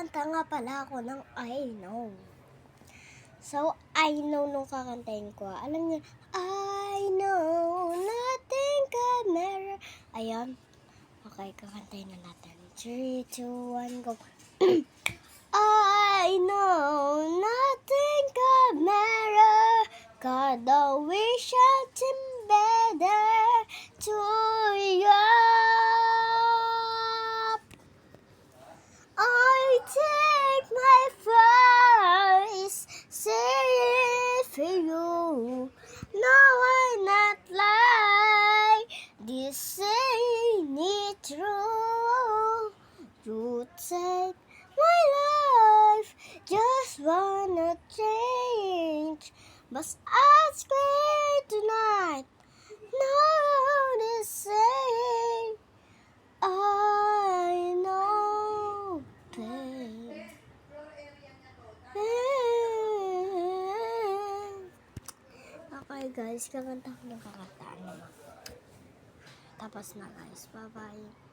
kakanta nga pala ako ng I Know. So, I know nung kakantahin ko. Alam niyo, I know nothing can matter. Ayan. Okay, kakantahin na natin. 3, 2, 1, go. I know nothing can matter. God, we shall better to you. I take my voice, say it for you. No, I not lie. This ain't it true. You take my life, just wanna change. But ask me tonight, no the same. I know pain. Okay guys, kakanta ko ng kakanta naman. Tapos na guys, bye bye.